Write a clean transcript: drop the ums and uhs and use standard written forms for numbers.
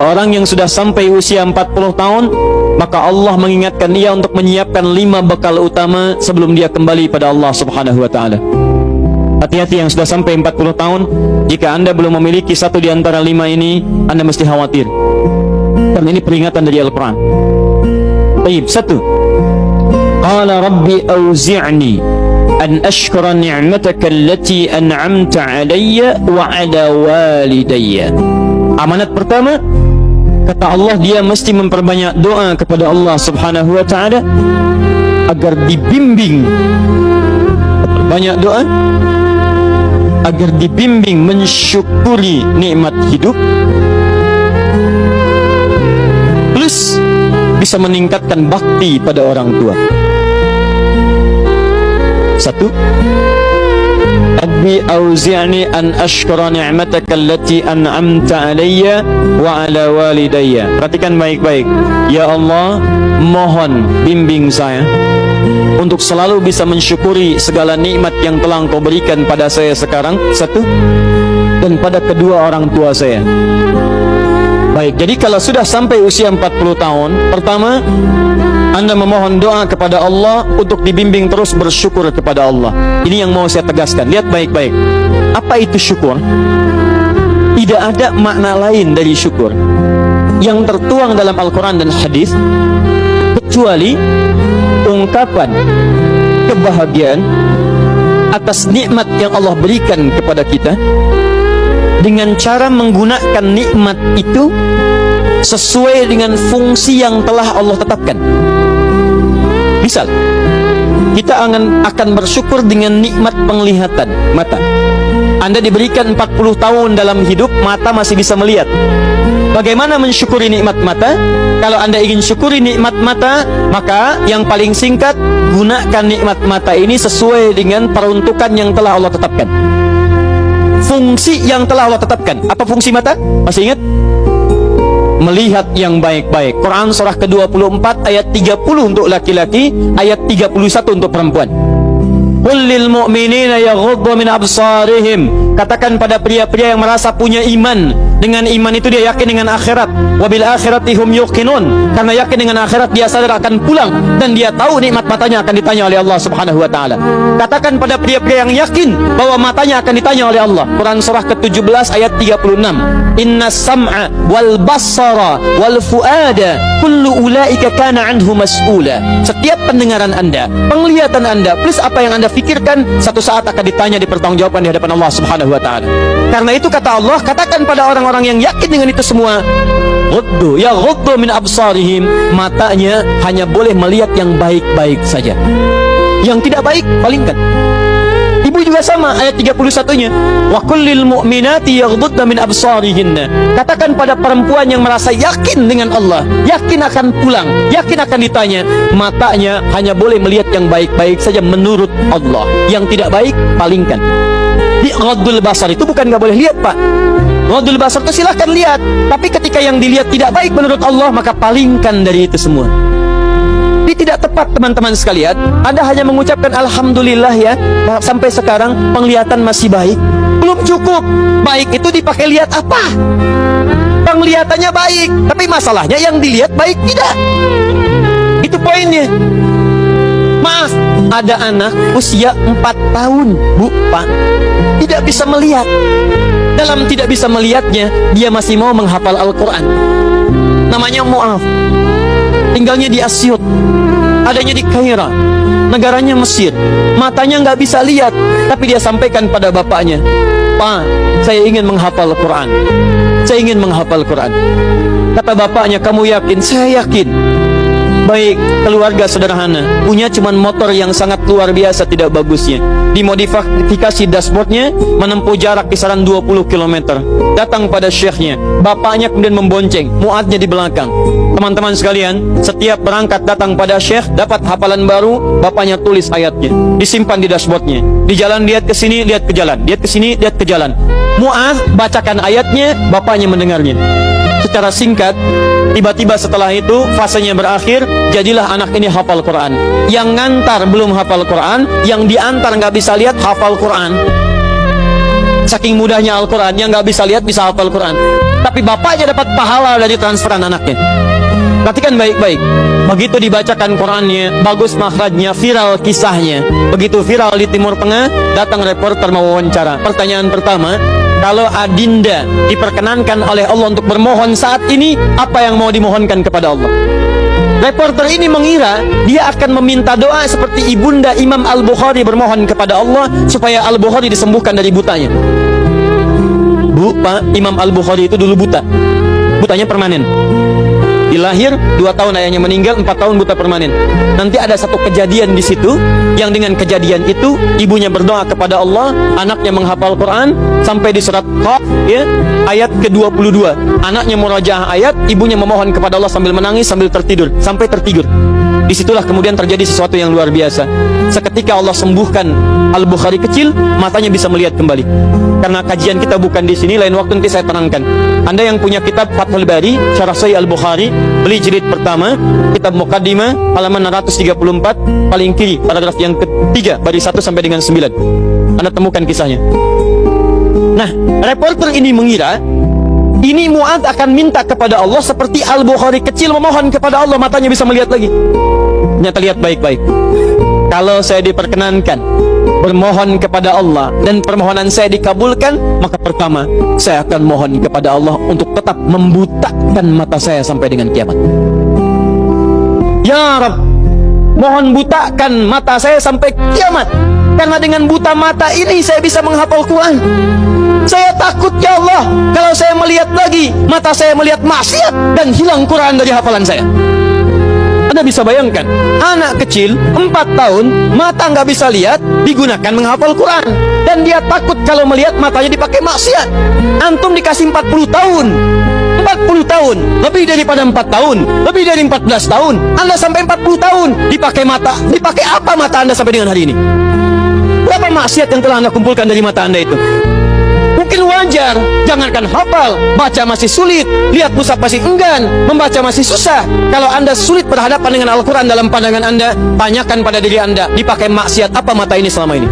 Seorang yang sudah sampai usia 40 tahun, maka Allah mengingatkan dia untuk menyiapkan 5 bekal utama sebelum dia kembali pada Allah Subhanahu wa ta'ala. Hati-hati yang sudah sampai 40 tahun. Jika Anda belum memiliki satu di antara 5 ini, Anda mesti khawatir, karena ini peringatan dari Al-Quran. Baik, 1. Qala rabbi auzi'ni an ashkura ni'mataka allati an'amta alayya wa ala walidayya. Amanat pertama, kata Allah, dia mesti memperbanyak doa kepada Allah Subhanahu wa ta'ala agar dibimbing. Banyak doa agar dibimbing mensyukuri nikmat hidup, plus bisa meningkatkan bakti pada orang tua. 1. Rabbi auzi'ni an ashkura ni'mataka allati an'amta alayya wa ala walidayya. Perhatikan baik-baik. Ya Allah, mohon bimbing saya untuk selalu bisa mensyukuri segala nikmat yang telah Engkau berikan pada saya sekarang, 1, dan pada kedua orang tua saya. Baik, jadi kalau sudah sampai usia 40 tahun, pertama, Anda memohon doa kepada Allah untuk dibimbing terus bersyukur kepada Allah. Ini yang mau saya tegaskan. Lihat baik-baik. Apa itu syukur? Tidak ada makna lain dari syukur yang tertuang dalam Al-Quran dan hadis kecuali ungkapan kebahagiaan atas nikmat yang Allah berikan kepada kita dengan cara menggunakan nikmat itu sesuai dengan fungsi yang telah Allah tetapkan. Misal, kita akan bersyukur dengan nikmat penglihatan mata. Anda diberikan 40 tahun dalam hidup, mata masih bisa melihat. Bagaimana mensyukuri nikmat mata? Kalau Anda ingin syukuri nikmat mata, maka yang paling singkat, gunakan nikmat mata ini sesuai dengan peruntukan yang telah Allah tetapkan. Fungsi yang telah Allah tetapkan. Apa fungsi mata? Masih ingat? Melihat yang baik-baik. Quran surah ke-24 ayat 30 untuk laki-laki, ayat 31 untuk perempuan. Qul lil mu'minina yaghuddu min absarihim. Katakan pada pria-pria yang merasa punya iman. Dengan iman itu dia yakin dengan akhirat. Wabil akhirati hum yuqinun. Karena yakin dengan akhirat dia sadar akan pulang dan dia tahu nikmat matanya akan ditanya oleh Allah Subhanahu wa taala. Katakan pada pria-pria yang yakin bahwa matanya akan ditanya oleh Allah. Quran surah ke-17 ayat 36. Innas sam'a wal basara wal fuada kullu ulaika kana anhu mas'ula. Setiap pendengaran Anda, penglihatan Anda, plus apa yang Anda fikirkan, satu saat akan ditanya, dipertanggungjawabkan di hadapan Allah Subhanahu wa taala. Karena itu kata Allah, katakan pada orang-orang yang yakin dengan itu semua, ghuddu min absarihim, matanya hanya boleh melihat yang baik-baik saja. Yang tidak baik palingkan. Ibu juga sama, ayat 31-nya. Wa kullil mu'minati yaghdudna min absarihinna. Katakan pada perempuan yang merasa yakin dengan Allah, yakin akan pulang, yakin akan ditanya, matanya hanya boleh melihat yang baik-baik saja menurut Allah. Yang tidak baik palingkan. Di ghaddul basar itu bukan nggak boleh lihat, Pak. Ghaddul basar itu silahkan lihat, tapi ketika yang dilihat tidak baik menurut Allah, maka palingkan dari itu semua. Ini tidak tepat, teman-teman sekalian. Anda hanya mengucapkan alhamdulillah ya, sampai sekarang penglihatan masih baik. Belum cukup. Baik itu dipakai lihat apa? Penglihatannya baik, tapi masalahnya yang dilihat baik tidak. Itu poinnya. Maaf, ada anak usia 4 tahun, Bu, Pak, tidak bisa melihat. Dalam tidak bisa melihatnya, dia masih mau menghafal Al-Quran. Namanya Mu'af. Tinggalnya di Asyut, adanya di Kaira, negaranya Mesir. Matanya nggak bisa lihat, tapi dia sampaikan pada bapaknya, Pak, saya ingin menghafal Quran. Saya ingin menghafal Quran. Kata bapaknya, kamu yakin? Saya yakin. Baik, keluarga sederhana, punya cuman motor yang sangat luar biasa tidak bagusnya. Dimodifikasi dashboardnya, menempuh jarak kisaran 20 km. Datang pada syekhnya, bapaknya kemudian membonceng, muadnya di belakang. Teman-teman sekalian, setiap berangkat datang pada syekh, dapat hafalan baru, bapaknya tulis ayatnya, disimpan di dashboardnya. Di jalan lihat ke sini, lihat ke jalan, lihat ke sini, lihat ke jalan. Muad bacakan ayatnya, bapaknya mendengarnya. Secara singkat, tiba-tiba setelah itu fasenya berakhir, jadilah anak ini hafal Quran. Yang ngantar belum hafal Quran, yang diantar nggak bisa lihat hafal Quran. saking mudahnya Al-Quran, yang nggak bisa lihat bisa hafal Quran. Tapi bapaknya dapat pahala dari transferan anaknya. Perhatikan baik-baik. Begitu dibacakan Qurannya, bagus makhrajnya, viral kisahnya. Begitu viral di Timur Tengah, datang reporter mau wawancara. Pertanyaan pertama, kalau Adinda diperkenankan oleh Allah untuk bermohon saat ini, apa yang mau dimohonkan kepada Allah? Reporter ini mengira dia akan meminta doa seperti ibunda Imam Al-Bukhari bermohon kepada Allah supaya Al-Bukhari disembuhkan dari butanya. Bu, Pak, Imam Al-Bukhari itu dulu buta. Butanya permanen. Dilahir 2 tahun ayahnya meninggal, 4 tahun buta permanen. Nanti ada satu kejadian di situ, yang dengan kejadian itu ibunya berdoa kepada Allah, anaknya menghafal Quran sampai di surat Qaf, ya, ayat ke-22. Anaknya murajaah ayat, ibunya memohon kepada Allah sambil menangis, sambil tertidur, sampai tertidur. Disitulah kemudian terjadi sesuatu yang luar biasa. Seketika Allah sembuhkan Al-Bukhari kecil, matanya bisa melihat kembali. Karena kajian kita bukan di sini, lain waktu nanti saya terangkan. Anda yang punya kitab Fathul Bari, Syarah Sahih Al-Bukhari, beli jilid pertama, kitab Muqaddimah, halaman 634, paling kiri, paragraf yang ketiga, baris 1 sampai dengan 9. Anda temukan kisahnya. Nah, reporter ini mengira ini Mu'adz akan minta kepada Allah seperti Al-Bukhari kecil memohon kepada Allah, matanya bisa melihat lagi. Ternyata lihat baik-baik. Kalau saya diperkenankan bermohon kepada Allah dan permohonan saya dikabulkan, maka pertama saya akan mohon kepada Allah untuk tetap membutakan mata saya sampai dengan kiamat. Ya Rabb, mohon butakan mata saya sampai kiamat, karena dengan buta mata ini saya bisa menghafal Quran. Saya takut ya Allah, kalau saya melihat lagi, mata saya melihat maksiat dan hilang Quran dari hafalan saya. Anda bisa bayangkan, anak kecil 4 tahun, mata nggak bisa lihat, digunakan menghafal Quran. Dan dia takut kalau melihat matanya dipakai maksiat. Antum dikasih 40 tahun, 40 tahun, lebih daripada 4 tahun, lebih dari 14 tahun, Anda sampai 40 tahun, dipakai mata, dipakai apa mata Anda sampai dengan hari ini? Berapa maksiat yang telah Anda kumpulkan dari mata Anda itu? Mungkin wajar, jangankan hafal, baca masih sulit, lihat mushaf masih enggan, membaca masih susah. Kalau Anda sulit berhadapan dengan Al-Quran dalam pandangan Anda, tanyakan pada diri Anda, dipakai maksiat apa mata ini selama ini?